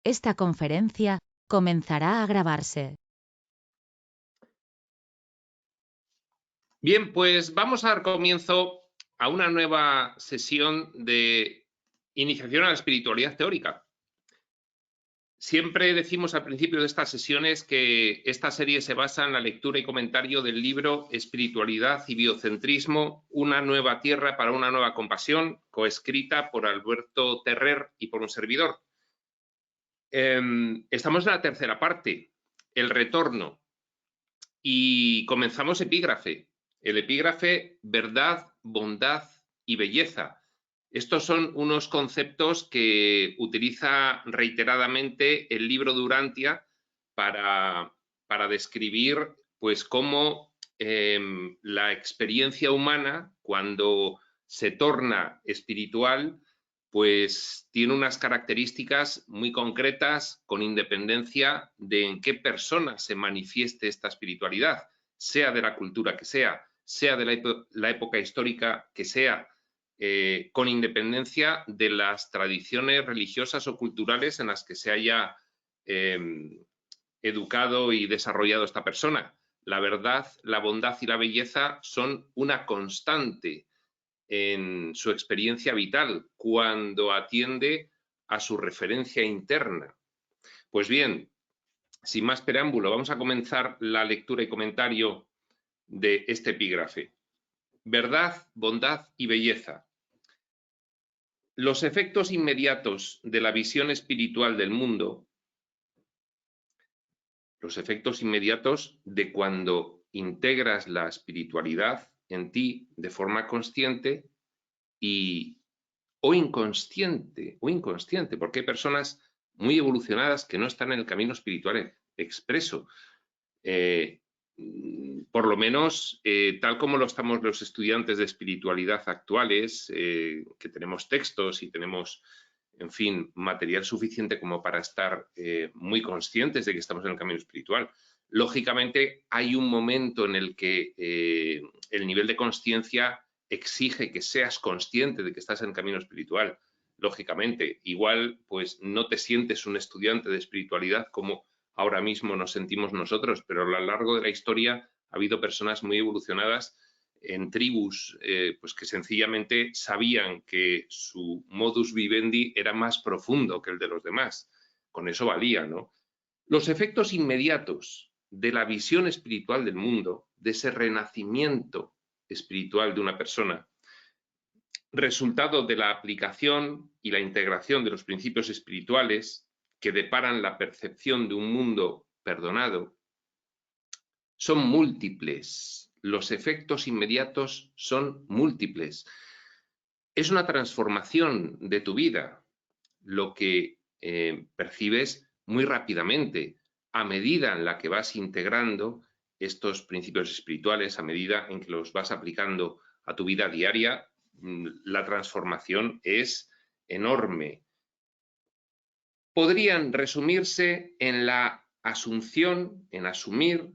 Esta conferencia comenzará a grabarse. Bien, pues vamos a dar comienzo a una nueva sesión de iniciación a la espiritualidad teórica. Siempre decimos al principio de estas sesiones que esta serie se basa en la lectura y comentario del libro Espiritualidad y Biocentrismo, una nueva tierra para una nueva compasión, coescrita por Alberto Terrer y por un servidor. Estamos en la tercera parte, el retorno, y comenzamos epígrafe. El epígrafe, verdad, bondad y belleza. Estos son unos conceptos que utiliza reiteradamente el libro de Urantia para describir pues cómo la experiencia humana, cuando se torna espiritual, pues tiene unas características muy concretas con independencia de en qué persona se manifieste esta espiritualidad, sea de la cultura que sea de la época histórica que sea, con independencia de las tradiciones religiosas o culturales en las que se haya educado y desarrollado esta persona. La verdad, la bondad y la belleza son una constante en su experiencia vital cuando atiende a su referencia interna. Pues bien, sin más preámbulo, vamos a comenzar la lectura y comentario de este epígrafe. Verdad, bondad y belleza. Los efectos inmediatos de la visión espiritual del mundo, los efectos inmediatos de cuando integras la espiritualidad en ti de forma consciente o inconsciente, porque hay personas muy evolucionadas que no están en el camino espiritual expreso. Por lo menos, tal como lo estamos los estudiantes de espiritualidad actuales, que tenemos textos y tenemos, en fin, material suficiente como para estar muy conscientes de que estamos en el camino espiritual. Lógicamente, hay un momento en el que el nivel de consciencia exige que seas consciente de que estás en el camino espiritual. Lógicamente, igual, pues no te sientes un estudiante de espiritualidad como ahora mismo nos sentimos nosotros, pero a lo largo de la historia ha habido personas muy evolucionadas en tribus pues que sencillamente sabían que su modus vivendi era más profundo que el de los demás. Con eso valía, ¿no? Los efectos inmediatos de la visión espiritual del mundo, de ese renacimiento espiritual de una persona, resultado de la aplicación y la integración de los principios espirituales que deparan la percepción de un mundo perdonado, son múltiples. Los efectos inmediatos son múltiples. Es una transformación de tu vida, lo que percibes muy rápidamente a medida en la que vas integrando estos principios espirituales, a medida en que los vas aplicando a tu vida diaria. La transformación es enorme. Podrían resumirse en la asunción, en asumir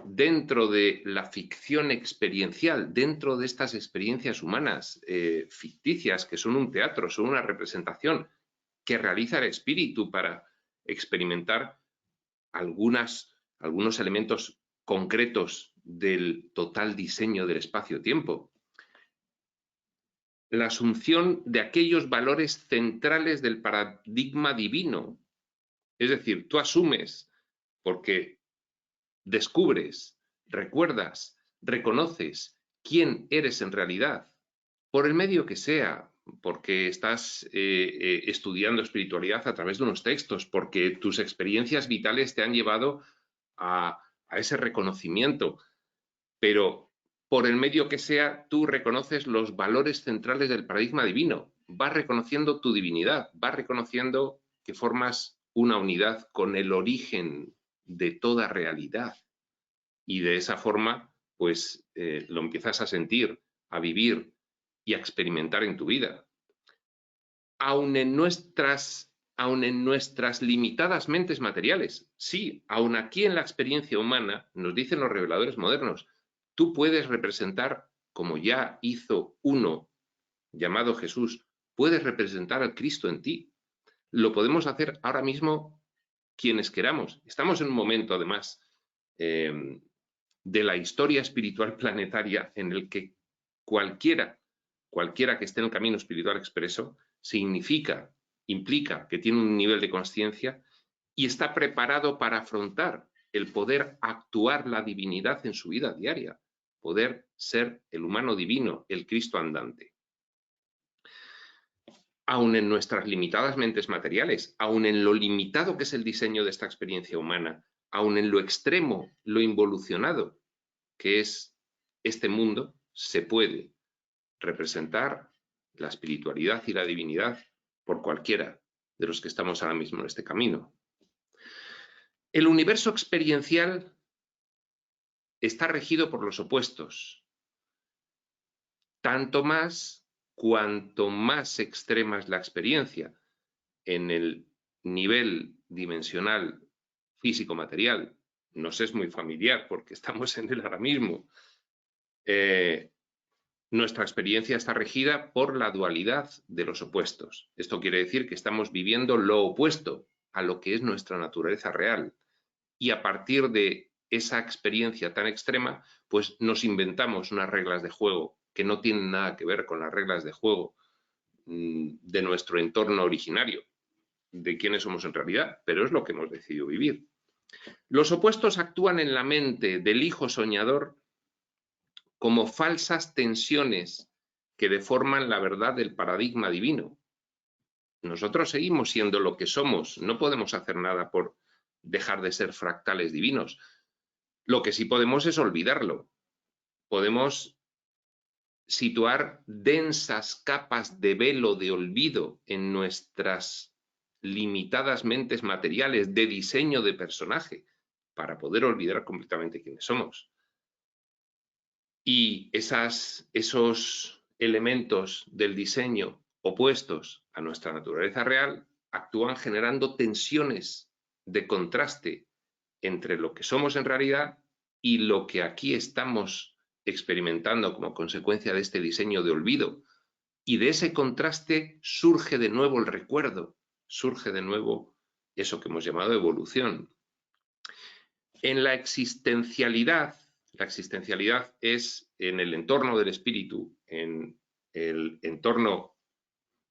dentro de la ficción experiencial, dentro de estas experiencias humanas ficticias que son un teatro, son una representación que realiza el espíritu para experimentar algunos elementos concretos del total diseño del espacio-tiempo. La asunción de aquellos valores centrales del paradigma divino. Es decir, tú asumes porque descubres, recuerdas, reconoces quién eres en realidad, por el medio que sea, porque estás estudiando espiritualidad a través de unos textos, porque tus experiencias vitales te han llevado a ese reconocimiento, pero por el medio que sea, tú reconoces los valores centrales del paradigma divino, vas reconociendo tu divinidad, vas reconociendo que formas una unidad con el origen de toda realidad. Y de esa forma, pues lo empiezas a sentir, a vivir y a experimentar en tu vida. Aun en nuestras limitadas mentes materiales, sí, aun aquí en la experiencia humana, nos dicen los reveladores modernos, tú puedes representar, como ya hizo uno llamado Jesús, puedes representar al Cristo en ti. lo podemos hacer ahora mismo quienes queramos. Estamos en un momento, además, de la historia espiritual planetaria en el que cualquiera que esté en el camino espiritual expreso implica que tiene un nivel de conciencia y está preparado para afrontar el poder actuar la divinidad en su vida diaria, poder ser el humano divino, el Cristo andante. Aun en nuestras limitadas mentes materiales, aun en lo limitado que es el diseño de esta experiencia humana, aun en lo extremo, lo involucionado que es este mundo, se puede representar la espiritualidad y la divinidad por cualquiera de los que estamos ahora mismo en este camino. El universo experiencial está regido por los opuestos, tanto más cuanto más extrema es la experiencia en el nivel dimensional físico-material. Nos es muy familiar porque estamos en él ahora mismo. Nuestra experiencia está regida por la dualidad de los opuestos. Esto quiere decir que estamos viviendo lo opuesto a lo que es nuestra naturaleza real. Y a partir de esa experiencia tan extrema, pues nos inventamos unas reglas de juego que no tienen nada que ver con las reglas de juego de nuestro entorno originario, de quiénes somos en realidad, pero es lo que hemos decidido vivir. Los opuestos actúan en la mente del hijo soñador como falsas tensiones que deforman la verdad del paradigma divino. Nosotros seguimos siendo lo que somos, no podemos hacer nada por dejar de ser fractales divinos. Lo que sí podemos es olvidarlo. Podemos situar densas capas de velo de olvido en nuestras limitadas mentes materiales de diseño de personaje para poder olvidar completamente quiénes somos. Y esos elementos del diseño opuestos a nuestra naturaleza real actúan generando tensiones de contraste entre lo que somos en realidad y lo que aquí estamos experimentando como consecuencia de este diseño de olvido. Y de ese contraste surge de nuevo el recuerdo, surge de nuevo eso que hemos llamado evolución. En la existencialidad es en el entorno del espíritu, en el entorno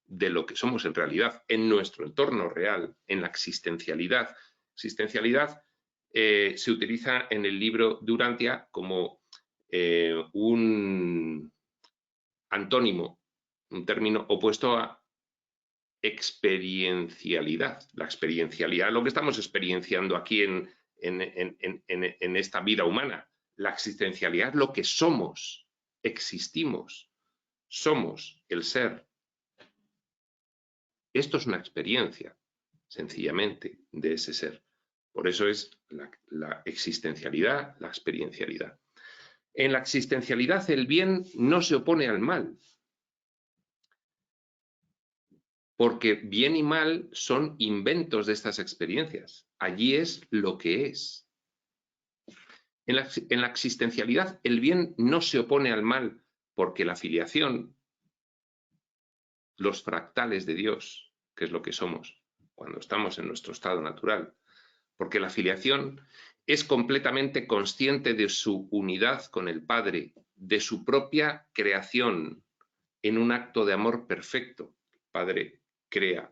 de lo que somos en realidad, en nuestro entorno real, en la existencialidad. Existencialidad se utiliza en el libro Durantia como un antónimo, un término opuesto a experiencialidad. La experiencialidad, lo que estamos experienciando aquí en esta vida humana. La existencialidad es lo que somos, existimos, somos el ser. Esto es una experiencia, sencillamente, de ese ser. Por eso es la existencialidad, la experiencialidad. En la existencialidad el bien no se opone al mal, porque bien y mal son inventos de estas experiencias. Allí es lo que es. En la existencialidad el bien no se opone al mal, porque la filiación, los fractales de Dios, que es lo que somos cuando estamos en nuestro estado natural, porque la filiación es completamente consciente de su unidad con el Padre, de su propia creación en un acto de amor perfecto. El Padre crea,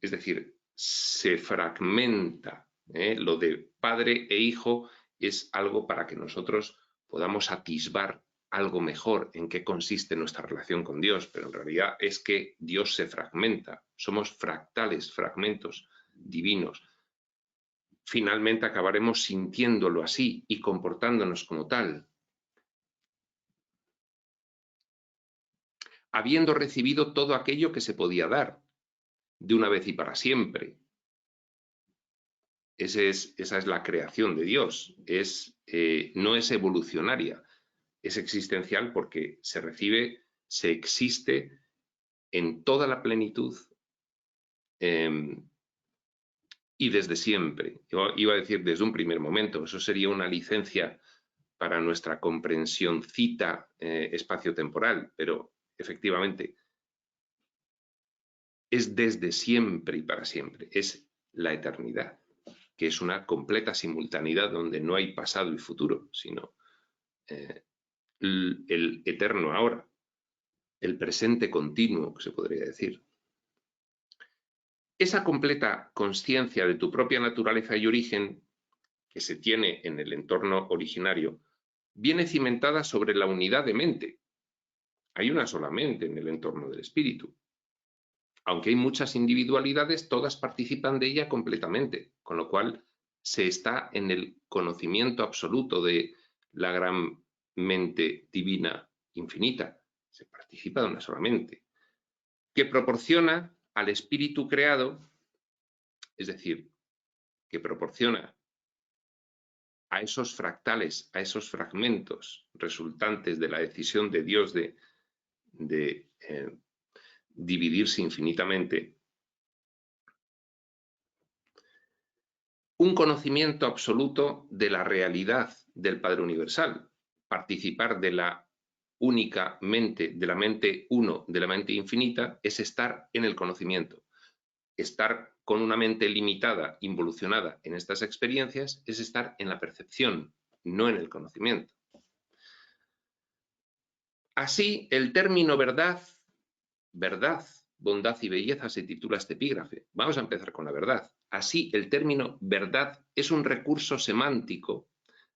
es decir, se fragmenta. Lo de Padre e Hijo es algo para que nosotros podamos atisbar algo mejor en qué consiste nuestra relación con Dios, pero en realidad es que Dios se fragmenta, somos fractales, fragmentos divinos. Finalmente acabaremos sintiéndolo así y comportándonos como tal. Habiendo recibido todo aquello que se podía dar, de una vez y para siempre. Esa es la creación de Dios. No es evolucionaria, es existencial porque se recibe, se existe en toda la plenitud y desde siempre. Yo iba a decir desde un primer momento, eso sería una licencia para nuestra comprensióncita espacio-temporal, pero efectivamente es desde siempre y para siempre, es la eternidad, que es una completa simultaneidad donde no hay pasado y futuro, sino el eterno ahora, el presente continuo, que se podría decir. Esa completa conciencia de tu propia naturaleza y origen que se tiene en el entorno originario viene cimentada sobre la unidad de mente. Hay una sola mente en el entorno del espíritu. Aunque hay muchas individualidades, todas participan de ella completamente, con lo cual se está en el conocimiento absoluto de la gran mente divina infinita. Se participa de una sola mente, que proporciona al espíritu creado, es decir, que proporciona a esos fractales, a esos fragmentos resultantes de la decisión de Dios de dividirse infinitamente, un conocimiento absoluto de la realidad del Padre Universal, participar de la única mente, de la mente uno, de la mente infinita, es estar en el conocimiento. Estar con una mente limitada, involucionada en estas experiencias, es estar en la percepción, no en el conocimiento. Así, el término verdad, bondad y belleza se titula este epígrafe. Vamos a empezar con la verdad. Así, el término verdad es un recurso semántico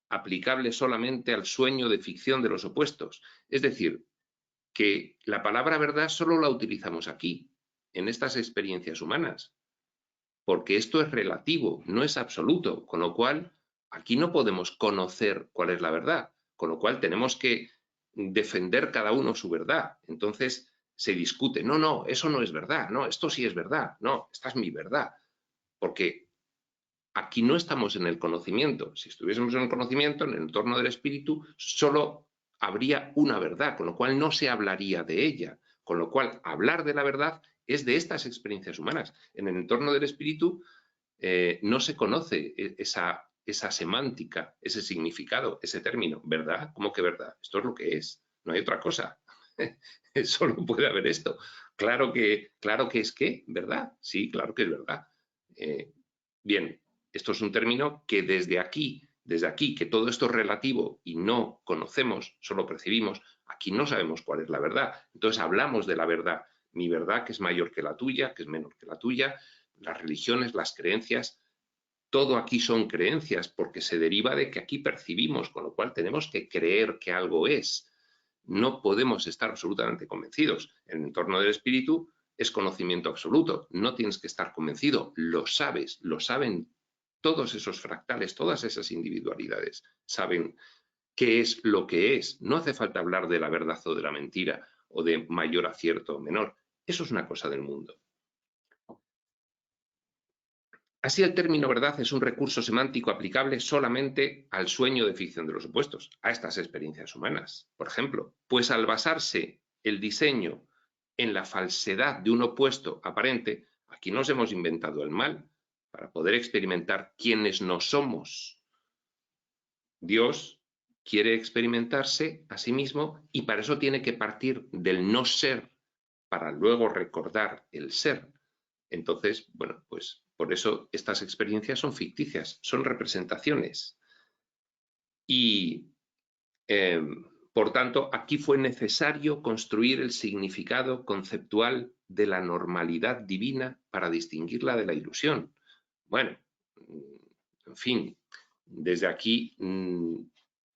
aplicable solamente al sueño de ficción de los opuestos. Es decir, que la palabra verdad solo la utilizamos aquí, en estas experiencias humanas, porque esto es relativo, no es absoluto, con lo cual aquí no podemos conocer cuál es la verdad, con lo cual tenemos que defender cada uno su verdad. Entonces se discute, no, eso no es verdad, no, esto sí es verdad, no, esta es mi verdad, porque aquí no estamos en el conocimiento. Si estuviésemos en el conocimiento, en el entorno del espíritu, solo habría una verdad, con lo cual no se hablaría de ella, con lo cual hablar de la verdad es de estas experiencias humanas. En el entorno del espíritu no se conoce esa semántica, ese significado, ese término. ¿Verdad? ¿Cómo que verdad? Esto es lo que es, no hay otra cosa. Solo puede haber esto. Claro que es que, ¿verdad? Sí, claro que es verdad. Bien, esto es un término que desde aquí, que todo esto es relativo y no conocemos, solo percibimos, aquí no sabemos cuál es la verdad. Entonces hablamos de la verdad. Mi verdad, que es mayor que la tuya, que es menor que la tuya, las religiones, las creencias, todo aquí son creencias porque se deriva de que aquí percibimos, con lo cual tenemos que creer que algo es. No podemos estar absolutamente convencidos. En el entorno del espíritu es conocimiento absoluto. No tienes que estar convencido, lo sabes, lo saben todos esos fractales, todas esas individualidades. Saben qué es lo que es. No hace falta hablar de la verdad o de la mentira o de mayor acierto o menor. Eso es una cosa del mundo. Así, el término verdad es un recurso semántico aplicable solamente al sueño de ficción de los opuestos, a estas experiencias humanas. Por ejemplo, pues al basarse el diseño en la falsedad de un opuesto aparente, aquí nos hemos inventado el mal para poder experimentar quiénes no somos. Dios quiere experimentarse a sí mismo y para eso tiene que partir del no ser para luego recordar el ser. Entonces, bueno, pues por eso estas experiencias son ficticias, son representaciones. Y, por tanto, aquí fue necesario construir el significado conceptual de la normalidad divina para distinguirla de la ilusión. Bueno, en fin, desde aquí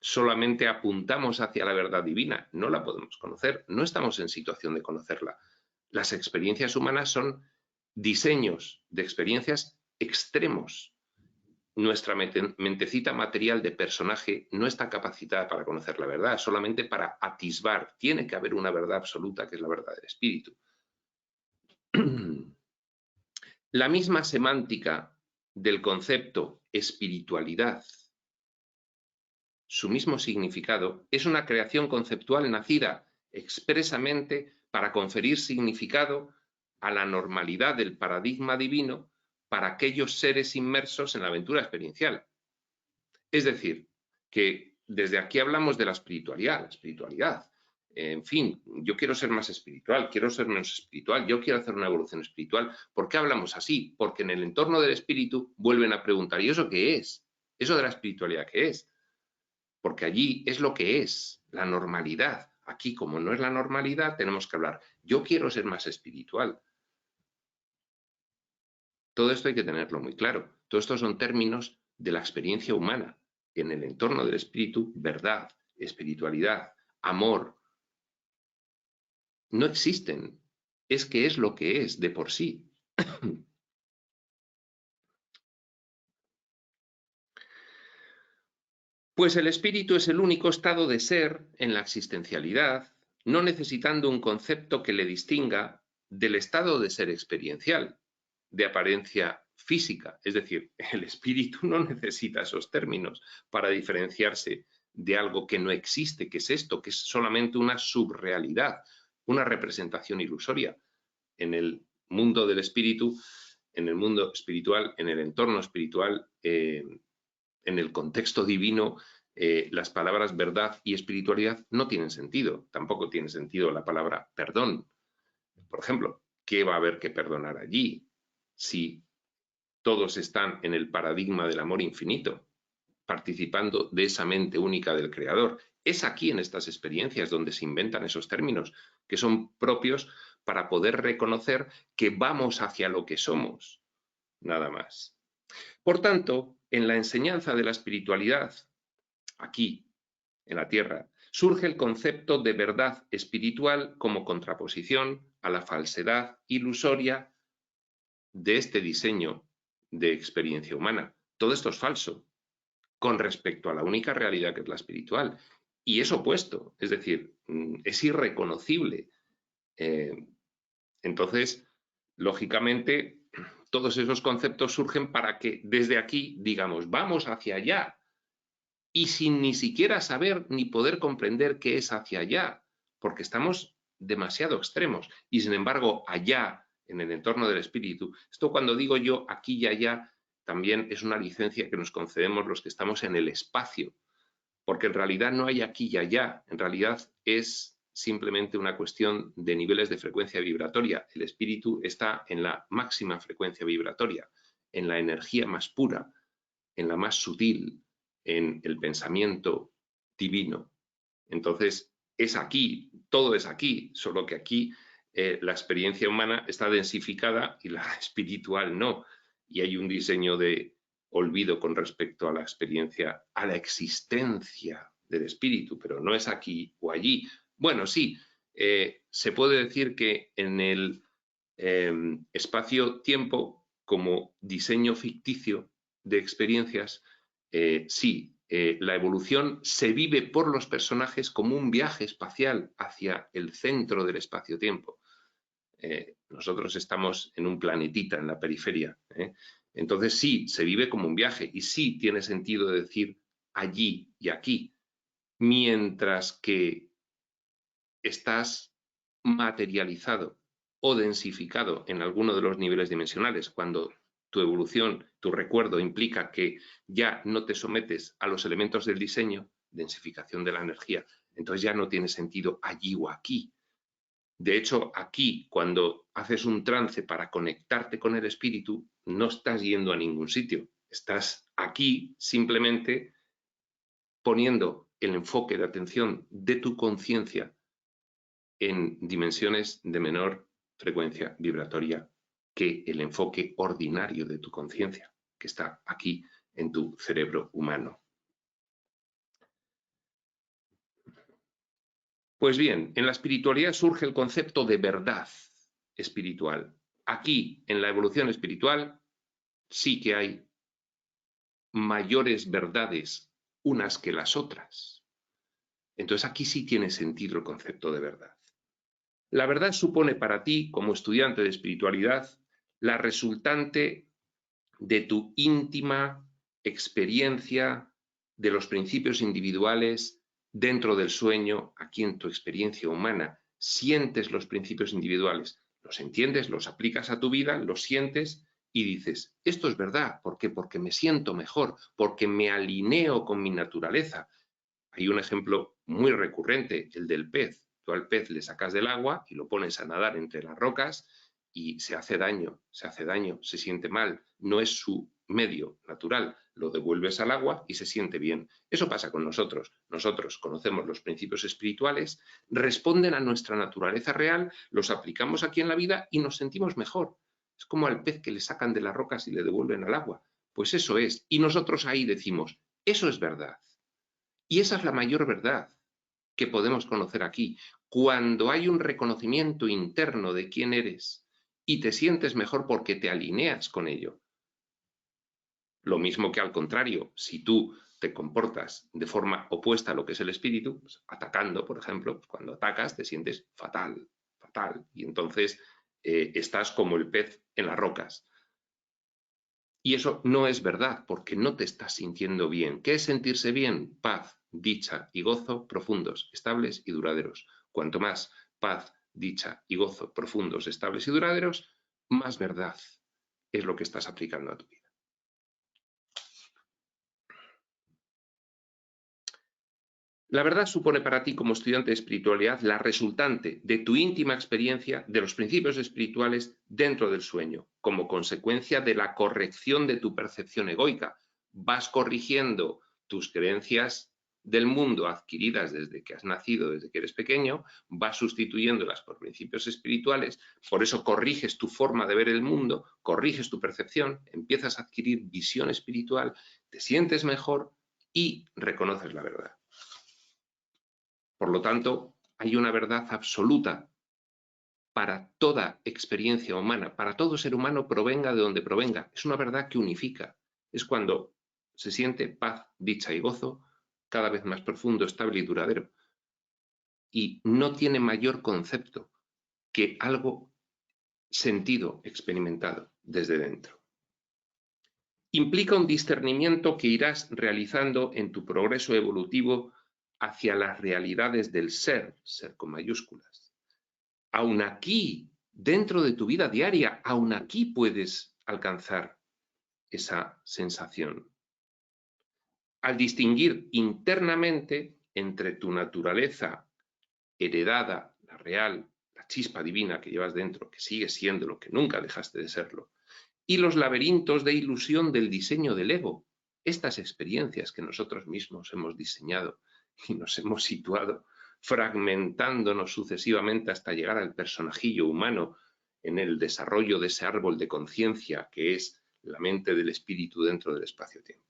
solamente apuntamos hacia la verdad divina, no la podemos conocer, no estamos en situación de conocerla. Las experiencias humanas son diseños de experiencias extremos. Nuestra mentecita material de personaje no está capacitada para conocer la verdad, solamente para atisbar. Tiene que haber una verdad absoluta, que es la verdad del espíritu. La misma semántica del concepto espiritualidad, su mismo significado, es una creación conceptual nacida expresamente para conferir significado a la normalidad del paradigma divino para aquellos seres inmersos en la aventura experiencial. Es decir, que desde aquí hablamos de la espiritualidad. La espiritualidad En fin, yo quiero ser más espiritual, quiero ser menos espiritual, yo quiero hacer una evolución espiritual. ¿Por qué hablamos así? Porque en el entorno del espíritu vuelven a preguntar, ¿y eso qué es? ¿Eso de la espiritualidad qué es? Porque allí es lo que es, la normalidad. Aquí, como no es la normalidad, tenemos que hablar, yo quiero ser más espiritual. Todo esto hay que tenerlo muy claro. Todos estos son términos de la experiencia humana. En el entorno del espíritu, verdad, espiritualidad, amor, no existen. Es que es lo que es de por sí. Pues el espíritu es el único estado de ser en la existencialidad, no necesitando un concepto que le distinga del estado de ser experiencial, de apariencia física. Es decir, el espíritu no necesita esos términos para diferenciarse de algo que no existe, que es esto, que es solamente una subrealidad, una representación ilusoria. En el mundo del espíritu, en el mundo espiritual, en el entorno espiritual, en el contexto divino, las palabras verdad y espiritualidad no tienen sentido. Tampoco tiene sentido la palabra perdón. Por ejemplo, ¿qué va a haber que perdonar allí si todos están en el paradigma del amor infinito, participando de esa mente única del Creador? Es aquí, en estas experiencias, donde se inventan esos términos que son propios para poder reconocer que vamos hacia lo que somos, nada más. Por tanto, en la enseñanza de la espiritualidad, aquí, en la Tierra, surge el concepto de verdad espiritual como contraposición a la falsedad ilusoria de este diseño de experiencia humana. Todo esto es falso con respecto a la única realidad que es la espiritual. Y es opuesto, es decir, es irreconocible. Entonces, lógicamente, todos esos conceptos surgen para que desde aquí digamos, vamos hacia allá, y sin ni siquiera saber ni poder comprender qué es hacia allá, porque estamos demasiado extremos. Y sin embargo, allá, en el entorno del espíritu, esto cuando digo yo aquí y allá, también es una licencia que nos concedemos los que estamos en el espacio, porque en realidad no hay aquí y allá, en realidad es simplemente una cuestión de niveles de frecuencia vibratoria. El espíritu está en la máxima frecuencia vibratoria, en la energía más pura, en la más sutil, en el pensamiento divino. Entonces, es aquí, todo es aquí, solo que aquí la experiencia humana está densificada y la espiritual no. Y hay un diseño de olvido con respecto a la experiencia, a la existencia del espíritu, pero no es aquí o allí. Bueno, sí, se puede decir que en el espacio-tiempo, como diseño ficticio de experiencias, sí, la evolución se vive por los personajes como un viaje espacial hacia el centro del espacio-tiempo. Nosotros estamos en un planetita en la periferia. Entonces sí, se vive como un viaje y sí tiene sentido decir allí y aquí, mientras que estás materializado o densificado en alguno de los niveles dimensionales, cuando tu evolución, tu recuerdo implica que ya no te sometes a los elementos del diseño, densificación de la energía, entonces ya no tiene sentido allí o aquí. De hecho, aquí, cuando haces un trance para conectarte con el espíritu, no estás yendo a ningún sitio. Estás aquí simplemente poniendo el enfoque de atención de tu conciencia en dimensiones de menor frecuencia vibratoria que el enfoque ordinario de tu conciencia, que está aquí en tu cerebro humano. Pues bien, en la espiritualidad surge el concepto de verdad espiritual. Aquí, en la evolución espiritual, sí que hay mayores verdades unas que las otras. Entonces aquí sí tiene sentido el concepto de verdad. La verdad supone para ti, como estudiante de espiritualidad, la resultante de tu íntima experiencia de los principios individuales dentro del sueño, aquí en tu experiencia humana. Sientes los principios individuales, los entiendes, los aplicas a tu vida, los sientes y dices, esto es verdad. ¿Por qué? Porque me siento mejor, porque me alineo con mi naturaleza. Hay un ejemplo muy recurrente, el del pez. Tú al pez le sacas del agua y lo pones a nadar entre las rocas y se hace daño, se siente mal. No es su medio natural. Lo devuelves al agua y se siente bien. Eso pasa con nosotros. Nosotros conocemos los principios espirituales, responden a nuestra naturaleza real, los aplicamos aquí en la vida y nos sentimos mejor. Es como al pez que le sacan de las rocas y le devuelven al agua. Pues eso es. Y nosotros ahí decimos, eso es verdad. Y esa es la mayor verdad que podemos conocer aquí. Cuando hay un reconocimiento interno de quién eres y te sientes mejor porque te alineas con ello. Lo mismo que al contrario, si tú te comportas de forma opuesta a lo que es el espíritu, pues atacando, por ejemplo, pues cuando atacas te sientes fatal, fatal, y entonces estás como el pez en las rocas. Y eso no es verdad, porque no te estás sintiendo bien. ¿Qué es sentirse bien? Paz, dicha y gozo profundos, estables y duraderos. Cuanto más paz, dicha y gozo profundos, estables y duraderos, más verdad es lo que estás aplicando a tu vida. La verdad supone para ti como estudiante de espiritualidad la resultante de tu íntima experiencia de los principios espirituales dentro del sueño, como consecuencia de la corrección de tu percepción egoica. Vas corrigiendo tus creencias del mundo adquiridas desde que has nacido, desde que eres pequeño, vas sustituyéndolas por principios espirituales, por eso corriges tu forma de ver el mundo, corriges tu percepción, empiezas a adquirir visión espiritual, te sientes mejor y reconoces la verdad. Por lo tanto, hay una verdad absoluta para toda experiencia humana, para todo ser humano, provenga de donde provenga. Es una verdad que unifica. Es cuando se siente paz, dicha y gozo cada vez más profundo, estable y duradero. Y no tiene mayor concepto que algo sentido, experimentado desde dentro. Implica un discernimiento que irás realizando en tu progreso evolutivo hacia las realidades del ser con mayúsculas. Aún aquí, dentro de tu vida diaria, aún aquí puedes alcanzar esa sensación. Al distinguir internamente entre tu naturaleza heredada, la real, la chispa divina que llevas dentro, que sigue siendo lo que nunca dejaste de serlo, y los laberintos de ilusión del diseño del ego, estas experiencias que nosotros mismos hemos diseñado y nos hemos situado, fragmentándonos sucesivamente hasta llegar al personajillo humano en el desarrollo de ese árbol de conciencia que es la mente del espíritu dentro del espacio-tiempo.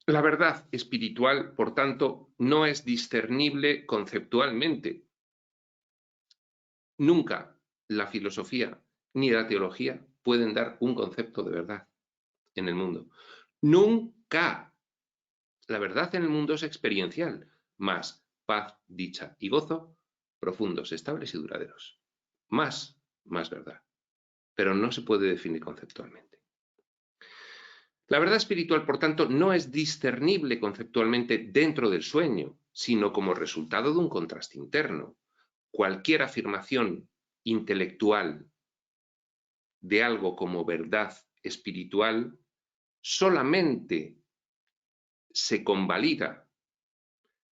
La verdad espiritual, por tanto, no es discernible conceptualmente. Nunca la filosofía ni la teología pueden dar un concepto de verdad en el mundo. Nunca. La verdad en el mundo es experiencial, más paz, dicha y gozo, profundos, estables y duraderos. Más verdad. Pero no se puede definir conceptualmente. La verdad espiritual, por tanto, no es discernible conceptualmente dentro del sueño, sino como resultado de un contraste interno. Cualquier afirmación intelectual de algo como verdad espiritual solamente se convalida,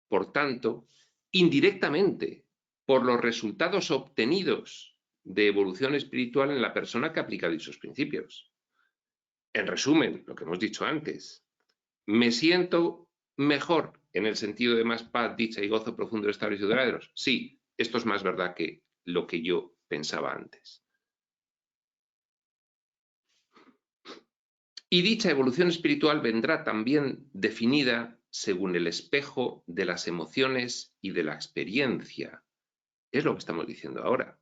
por tanto, indirectamente, por los resultados obtenidos de evolución espiritual en la persona que aplica dichos principios. En resumen, lo que hemos dicho antes, me siento mejor en el sentido de más paz, dicha y gozo profundo, estables y duraderos. Sí, esto es más verdad que lo que yo pensaba antes. Y dicha evolución espiritual vendrá también definida según el espejo de las emociones y de la experiencia. Es lo que estamos diciendo ahora.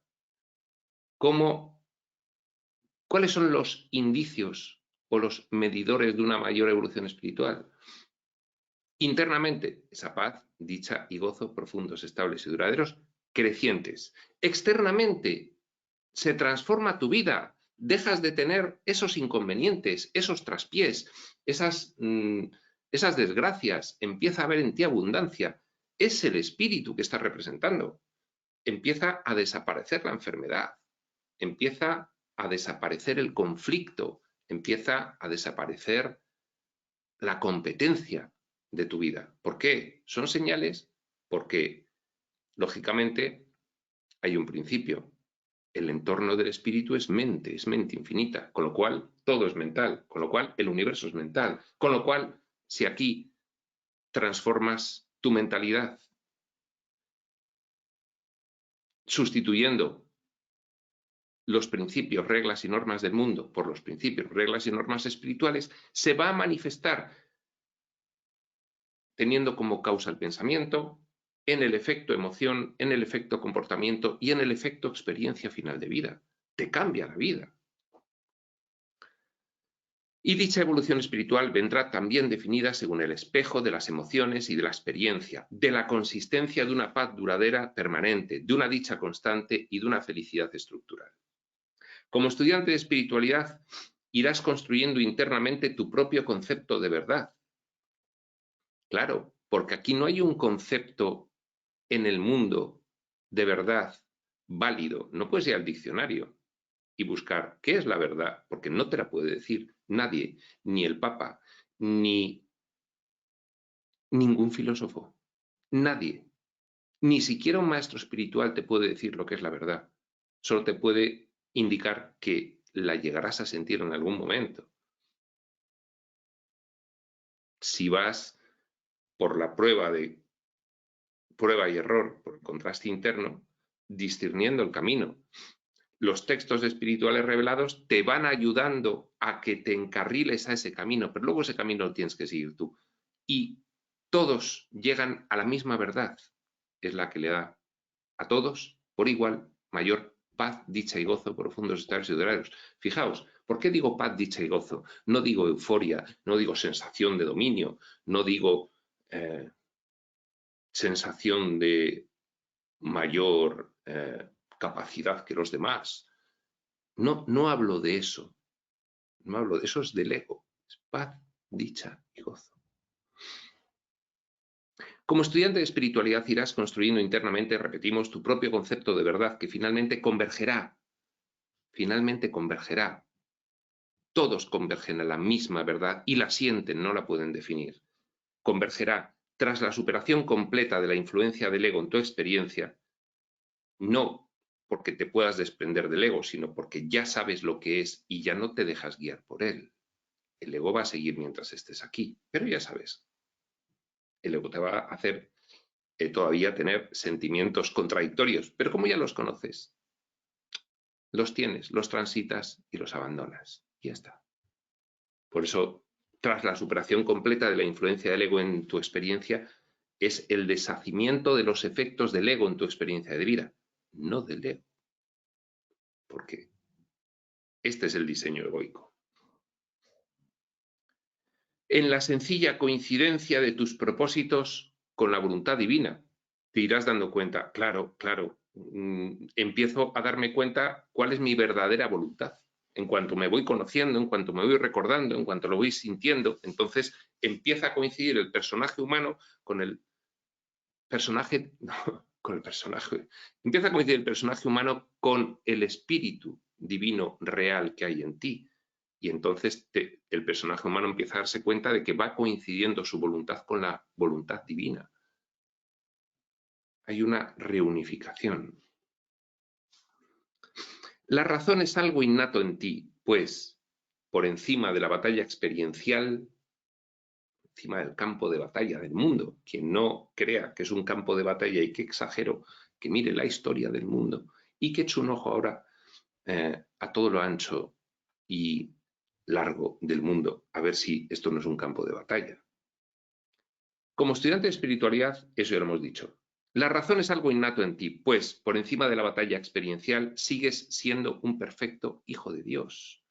¿Cuáles son los indicios o los medidores de una mayor evolución espiritual? Internamente, esa paz, dicha y gozo profundos, estables y duraderos, crecientes. Externamente, se transforma tu vida. Dejas de tener esos inconvenientes, esos traspiés, esas desgracias. Empieza a haber en ti abundancia. Es el espíritu que estás representando. Empieza a desaparecer la enfermedad. Empieza a desaparecer el conflicto. Empieza a desaparecer la competencia. de tu vida. ¿Por qué? Son señales porque, lógicamente, hay un principio. El entorno del espíritu es mente infinita, con lo cual todo es mental, con lo cual el universo es mental, con lo cual si aquí transformas tu mentalidad sustituyendo los principios, reglas y normas del mundo por los principios, reglas y normas espirituales, se va a manifestar teniendo como causa el pensamiento, en el efecto emoción, en el efecto comportamiento y en el efecto experiencia final de vida. Te cambia la vida. Y dicha evolución espiritual vendrá también definida según el espejo de las emociones y de la experiencia, de la consistencia de una paz duradera permanente, de una dicha constante y de una felicidad estructural. Como estudiante de espiritualidad, irás construyendo internamente tu propio concepto de verdad. Claro, porque aquí no hay un concepto en el mundo de verdad válido. No puedes ir al diccionario y buscar qué es la verdad, porque no te la puede decir nadie, ni el Papa, ni ningún filósofo, nadie. Ni siquiera un maestro espiritual te puede decir lo que es la verdad. Solo te puede indicar que la llegarás a sentir en algún momento. Si vas por la prueba y error, por el contraste interno, discerniendo el camino. Los textos espirituales revelados te van ayudando a que te encarriles a ese camino, pero luego ese camino lo tienes que seguir tú. Y todos llegan a la misma verdad, es la que le da a todos por igual mayor paz, dicha y gozo, profundos estados siderales. Fijaos, ¿por qué digo paz, dicha y gozo? No digo euforia, no digo sensación de dominio, no digo sensación de mayor capacidad que los demás. No, no hablo de eso. No hablo de eso, es del ego. Es paz, dicha y gozo. Como estudiante de espiritualidad irás construyendo internamente, repetimos, tu propio concepto de verdad que finalmente convergerá. Finalmente convergerá. Todos convergen a la misma verdad y la sienten, no la pueden definir. Convergerá tras la superación completa de la influencia del ego en tu experiencia, no porque te puedas desprender del ego, sino porque ya sabes lo que es y ya no te dejas guiar por él. El ego va a seguir mientras estés aquí, pero ya sabes, el ego te va a hacer todavía tener sentimientos contradictorios, pero como ya los conoces, los tienes, los transitas y los abandonas. Y ya está. Por eso, tras la superación completa de la influencia del ego en tu experiencia, es el deshacimiento de los efectos del ego en tu experiencia de vida, no del ego. Porque este es el diseño egoico. En la sencilla coincidencia de tus propósitos con la voluntad divina, te irás dando cuenta, claro, empiezo a darme cuenta cuál es mi verdadera voluntad. En cuanto me voy conociendo, en cuanto me voy recordando, en cuanto lo voy sintiendo, entonces empieza a coincidir el personaje humano con el personaje, no, con el personaje, empieza a coincidir el personaje humano con el espíritu divino real que hay en ti. Y entonces el personaje humano empieza a darse cuenta de que va coincidiendo su voluntad con la voluntad divina. Hay una reunificación. La razón es algo innato en ti, pues, por encima de la batalla experiencial, encima del campo de batalla del mundo, quien no crea que es un campo de batalla y que exagero, que mire la historia del mundo y que eche un ojo ahora a todo lo ancho y largo del mundo, a ver si esto no es un campo de batalla. Como estudiante de espiritualidad, eso ya lo hemos dicho. La razón es algo innato en ti, pues por encima de la batalla experiencial sigues siendo un perfecto hijo de Dios.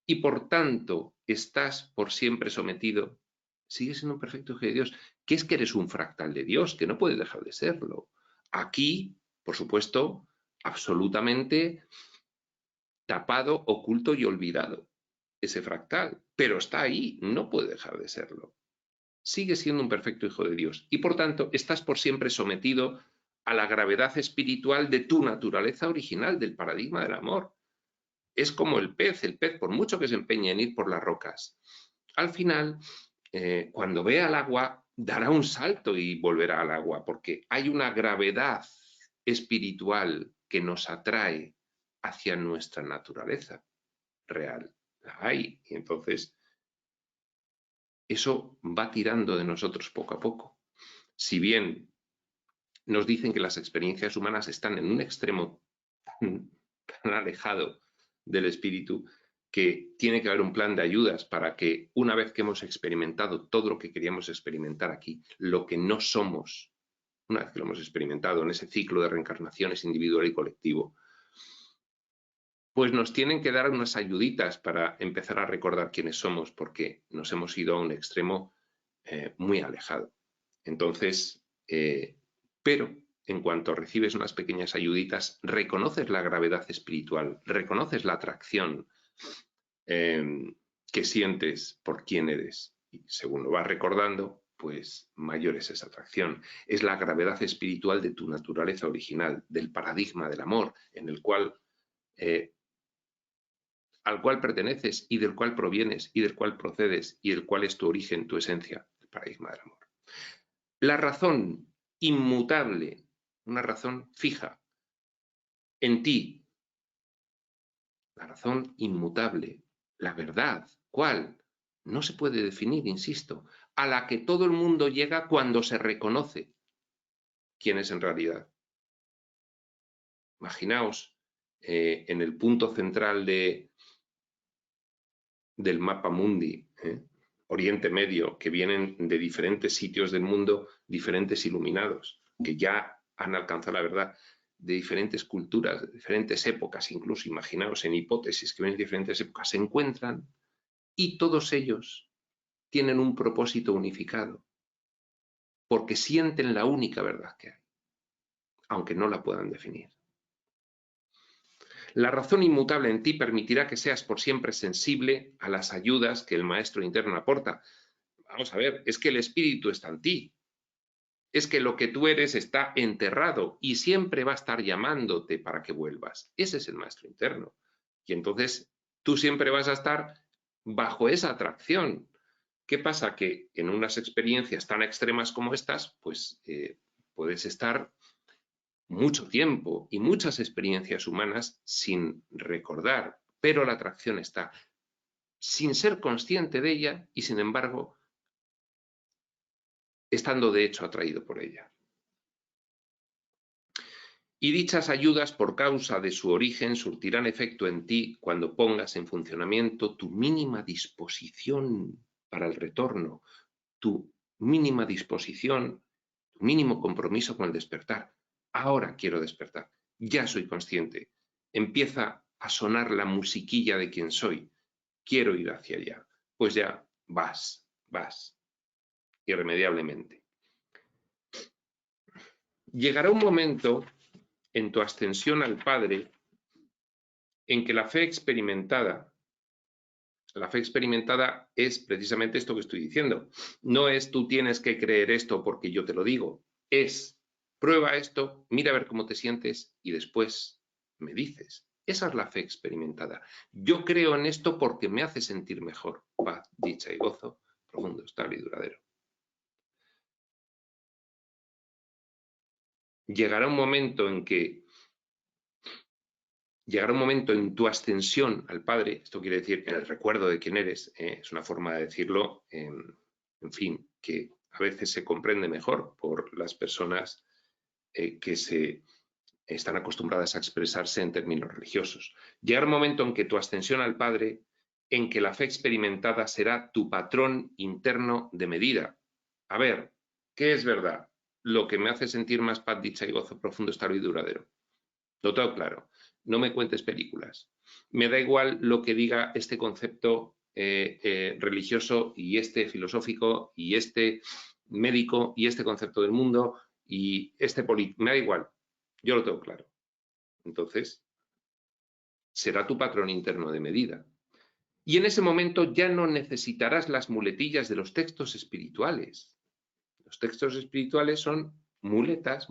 Y por tanto estás por siempre sometido, sigues siendo un perfecto hijo de Dios, que es que eres un fractal de Dios, que no puedes dejar de serlo. Aquí, por supuesto, absolutamente tapado, oculto y olvidado ese fractal, pero está ahí, no puede dejar de serlo. Sigues siendo un perfecto hijo de Dios y por tanto estás por siempre sometido a la gravedad espiritual de tu naturaleza original, del paradigma del amor. Es como el pez por mucho que se empeñe en ir por las rocas, al final, cuando ve al agua, dará un salto y volverá al agua, porque hay una gravedad espiritual que nos atrae hacia nuestra naturaleza real. La hay, y entonces eso va tirando de nosotros poco a poco. Si bien nos dicen que las experiencias humanas están en un extremo tan alejado del espíritu, que tiene que haber un plan de ayudas para que una vez que hemos experimentado todo lo que queríamos experimentar aquí, lo que no somos, una vez que lo hemos experimentado en ese ciclo de reencarnaciones individual y colectivo, pues nos tienen que dar unas ayuditas para empezar a recordar quiénes somos, porque nos hemos ido a un extremo muy alejado. Entonces, pero en cuanto recibes unas pequeñas ayuditas, reconoces la gravedad espiritual, reconoces la atracción que sientes por quién eres. Y según lo vas recordando, pues mayor es esa atracción. Es la gravedad espiritual de tu naturaleza original, del paradigma del amor, en el cual, al cual perteneces y del cual provienes y del cual procedes y del cual es tu origen, tu esencia, el paradigma del amor. La razón inmutable, una razón fija en ti, la razón inmutable, la verdad, ¿cuál? No se puede definir, insisto, a la que todo el mundo llega cuando se reconoce quién es en realidad. Imaginaos en el punto central del mapa mundi, Oriente Medio, que vienen de diferentes sitios del mundo, diferentes iluminados, que ya han alcanzado la verdad, de diferentes culturas, de diferentes épocas, incluso imaginaos en hipótesis que vienen de diferentes épocas, se encuentran y todos ellos tienen un propósito unificado, porque sienten la única verdad que hay, aunque no la puedan definir. La razón inmutable en ti permitirá que seas por siempre sensible a las ayudas que el maestro interno aporta. Vamos a ver, es que el espíritu está en ti. Es que lo que tú eres está enterrado y siempre va a estar llamándote para que vuelvas. Ese es el maestro interno. Y entonces tú siempre vas a estar bajo esa atracción. ¿Qué pasa? Que en unas experiencias tan extremas como estas, pues puedes estar mucho tiempo y muchas experiencias humanas sin recordar, pero la atracción está, sin ser consciente de ella y sin embargo estando de hecho atraído por ella. Y dichas ayudas, por causa de su origen, surtirán efecto en ti cuando pongas en funcionamiento tu mínima disposición para el retorno, tu mínima disposición, tu mínimo compromiso con el despertar. Ahora quiero despertar, ya soy consciente, empieza a sonar la musiquilla de quién soy, quiero ir hacia allá. Pues ya vas, irremediablemente. Llegará un momento en tu ascensión al Padre en que la fe experimentada es precisamente esto que estoy diciendo. No es tú tienes que creer esto porque yo te lo digo, es prueba esto, mira a ver cómo te sientes y después me dices. Esa es la fe experimentada. Yo creo en esto porque me hace sentir mejor. Paz, dicha y gozo, profundo, estable y duradero. Llegará un momento en tu ascensión al Padre, esto quiere decir en el recuerdo de quién eres, es una forma de decirlo, en fin, que a veces se comprende mejor por las personas que se están acostumbradas a expresarse en términos religiosos. Llegará un momento en que tu ascensión al Padre, en que la fe experimentada será tu patrón interno de medida. A ver, ¿qué es verdad? Lo que me hace sentir más paz, dicha y gozo profundo, estable y duradero. Lo tengo claro. No me cuentes películas. Me da igual lo que diga este concepto religioso y este filosófico y este médico y este concepto del mundo y este político. Me da igual. Yo lo tengo claro. Entonces, será tu patrón interno de medida. Y en ese momento ya no necesitarás las muletillas de los textos espirituales. Los textos espirituales son muletas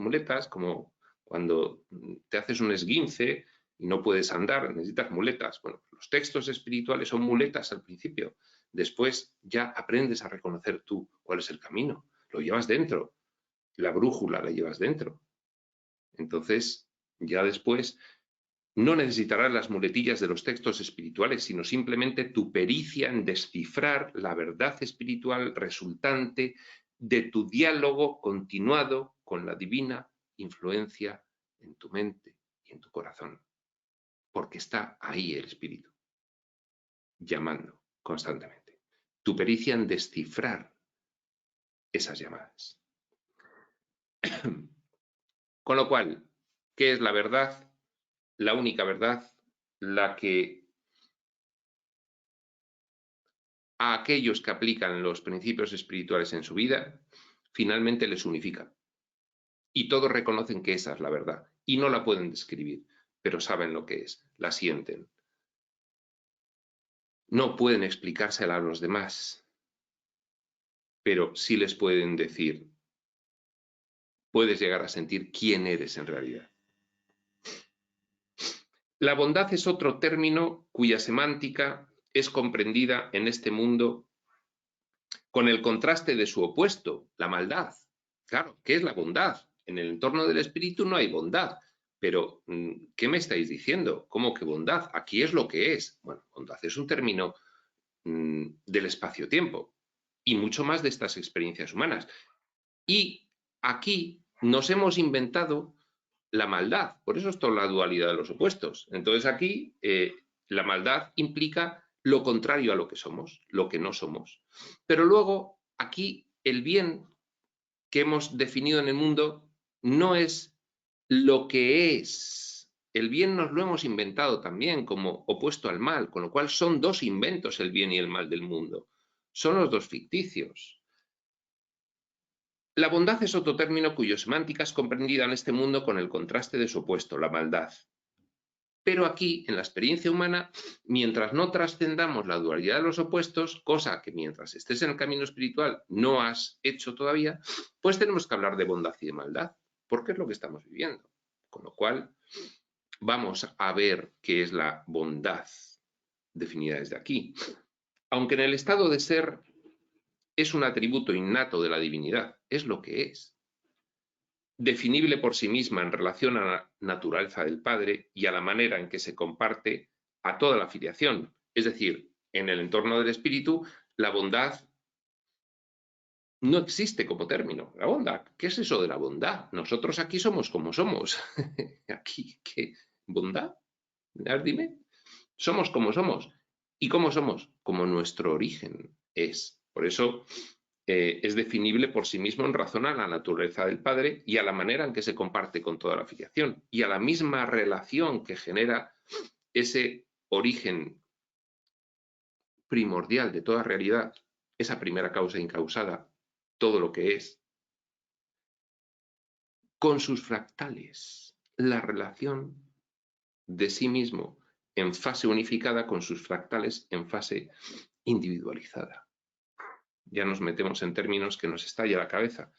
como cuando te haces un esguince y no puedes andar, necesitas muletas. Bueno, los textos espirituales son muletas al principio. Después ya aprendes a reconocer tú cuál es el camino. lo llevas dentro. La brújula la llevas dentro. Entonces, ya después, no necesitarás las muletillas de los textos espirituales, sino simplemente tu pericia en descifrar la verdad espiritual resultante de tu diálogo continuado con la divina influencia en tu mente y en tu corazón. Porque está ahí el espíritu, llamando constantemente. Tu pericia en descifrar esas llamadas. Con lo cual, ¿qué es la verdad? La única verdad, la que a aquellos que aplican los principios espirituales en su vida, finalmente les unifica. Y todos reconocen que esa es la verdad. Y no la pueden describir, pero saben lo que es, la sienten. No pueden explicársela a los demás, pero sí les pueden decir, puedes llegar a sentir quién eres en realidad. La bondad es otro término cuya semántica es comprendida en este mundo con el contraste de su opuesto, la maldad. Claro, ¿qué es la bondad? En el entorno del espíritu no hay bondad, pero ¿qué me estáis diciendo? ¿Cómo que bondad? Aquí es lo que es. Bueno, bondad es un término del espacio-tiempo y mucho más de estas experiencias humanas. Y aquí nos hemos inventado la maldad, por eso es toda la dualidad de los opuestos. Entonces aquí la maldad implica lo contrario a lo que somos, lo que no somos. Pero luego aquí el bien que hemos definido en el mundo no es lo que es. El bien nos lo hemos inventado también como opuesto al mal, con lo cual son dos inventos el bien y el mal del mundo. Son los dos ficticios. La bondad es otro término cuya semántica es comprendida en este mundo con el contraste de su opuesto, la maldad. Pero aquí, en la experiencia humana, mientras no trascendamos la dualidad de los opuestos, cosa que mientras estés en el camino espiritual no has hecho todavía, pues tenemos que hablar de bondad y de maldad, porque es lo que estamos viviendo. Con lo cual, vamos a ver qué es la bondad definida desde aquí. Aunque en el estado de ser es un atributo innato de la divinidad, es lo que es, definible por sí misma en relación a la naturaleza del Padre y a la manera en que se comparte a toda la filiación. Es decir, en el entorno del espíritu, la bondad no existe como término. La bondad, ¿qué es eso de la bondad? Nosotros aquí somos como somos. Aquí, ¿qué? ¿Bondad? Dime. Somos como somos. ¿Y cómo somos? Como nuestro origen es. Por eso es definible por sí mismo en razón a la naturaleza del Padre y a la manera en que se comparte con toda la filiación y a la misma relación que genera ese origen primordial de toda realidad, esa primera causa incausada, todo lo que es, con sus fractales, la relación de sí mismo en fase unificada con sus fractales en fase individualizada. Ya nos metemos en términos que nos estalla la cabeza.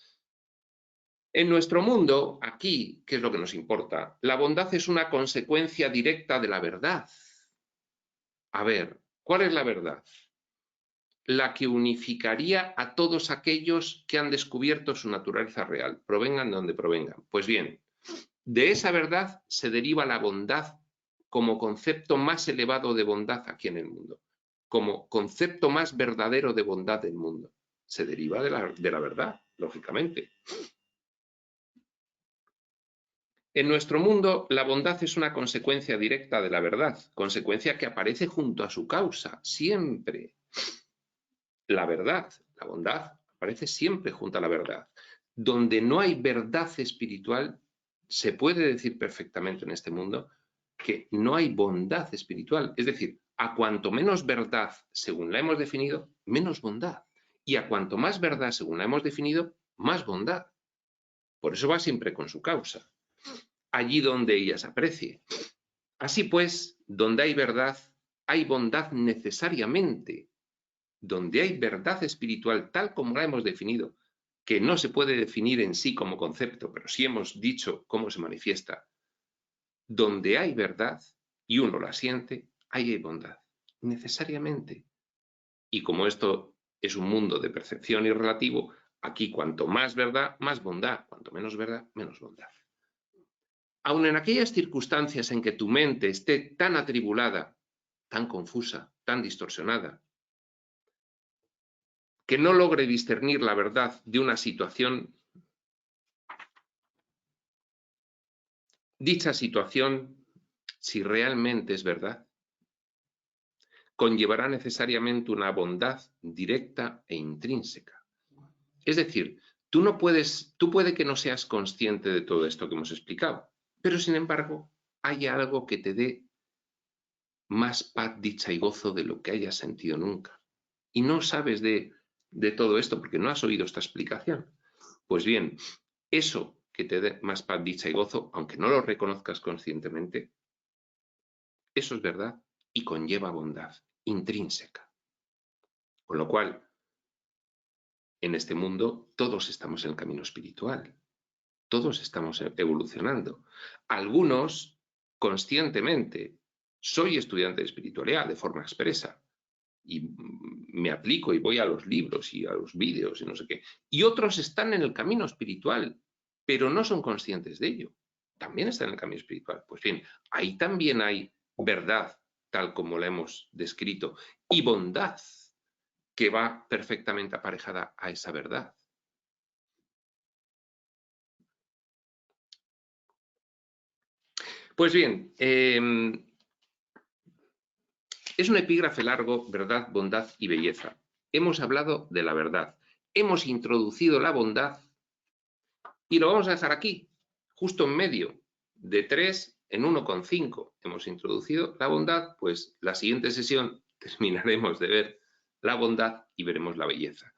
En nuestro mundo, aquí, ¿qué es lo que nos importa? La bondad es una consecuencia directa de la verdad. A ver, ¿cuál es la verdad? La que unificaría a todos aquellos que han descubierto su naturaleza real, provengan de donde provengan. Pues bien, de esa verdad se deriva la bondad como concepto más elevado de bondad aquí en el mundo, como concepto más verdadero de bondad del mundo. Se deriva de la verdad, lógicamente. En nuestro mundo, la bondad es una consecuencia directa de la verdad, consecuencia que aparece junto a su causa, siempre. La verdad, la bondad, aparece siempre junto a la verdad. Donde no hay verdad espiritual, se puede decir perfectamente en este mundo que no hay bondad espiritual. Es decir, a cuanto menos verdad, según la hemos definido, menos bondad. Y a cuanto más verdad, según la hemos definido, más bondad. Por eso va siempre con su causa. Allí donde ella se aprecie. Así pues, donde hay verdad, hay bondad necesariamente. Donde hay verdad espiritual tal como la hemos definido, que no se puede definir en sí como concepto, pero sí hemos dicho cómo se manifiesta, donde hay verdad y uno la siente, ahí hay bondad, necesariamente. Y como esto es un mundo de percepción y relativo, Aquí cuanto más verdad, más bondad. Cuanto menos verdad, menos bondad. Aun en aquellas circunstancias en que tu mente esté tan atribulada, tan confusa, tan distorsionada, que no logre discernir la verdad de una situación, dicha situación, si realmente es verdad, conllevará necesariamente una bondad directa e intrínseca. Es decir, tú puede que no seas consciente de todo esto que hemos explicado, pero sin embargo hay algo que te dé más paz, dicha y gozo de lo que hayas sentido nunca. Y no sabes de todo esto porque no has oído esta explicación. Pues bien, eso que te dé más paz, dicha y gozo, aunque no lo reconozcas conscientemente, eso es verdad y conlleva bondad intrínseca. Con lo cual, en este mundo todos estamos en el camino espiritual. Todos estamos evolucionando. Algunos, conscientemente, soy estudiante de espiritualidad de forma expresa y me aplico y voy a los libros y a los vídeos y no sé qué. Y otros están en el camino espiritual, pero no son conscientes de ello. También están en el camino espiritual. Pues bien, ahí también hay verdad, tal como la hemos descrito, y bondad que va perfectamente aparejada a esa verdad. Pues bien, es un epígrafe largo, verdad, bondad y belleza. Hemos hablado de la verdad, hemos introducido la bondad y lo vamos a dejar aquí, justo en medio, de 3 en 1,5. Hemos introducido la bondad, pues la siguiente sesión terminaremos de ver la bondad y veremos la belleza.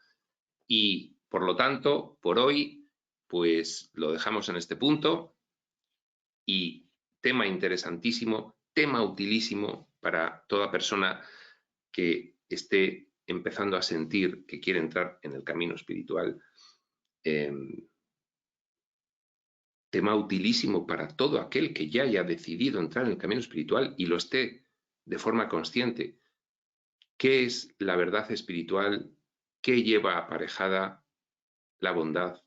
Y por lo tanto, por hoy, pues lo dejamos en este punto y tema interesantísimo, tema utilísimo para toda persona que esté empezando a sentir que quiere entrar en el camino espiritual. Tema utilísimo para todo aquel que ya haya decidido entrar en el camino espiritual y lo esté de forma consciente. ¿Qué es la verdad espiritual? ¿Qué lleva aparejada la bondad?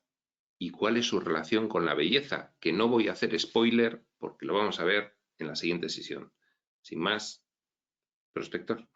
¿Y cuál es su relación con la belleza? Que no voy a hacer spoiler porque lo vamos a ver en la siguiente sesión. Sin más, prospector.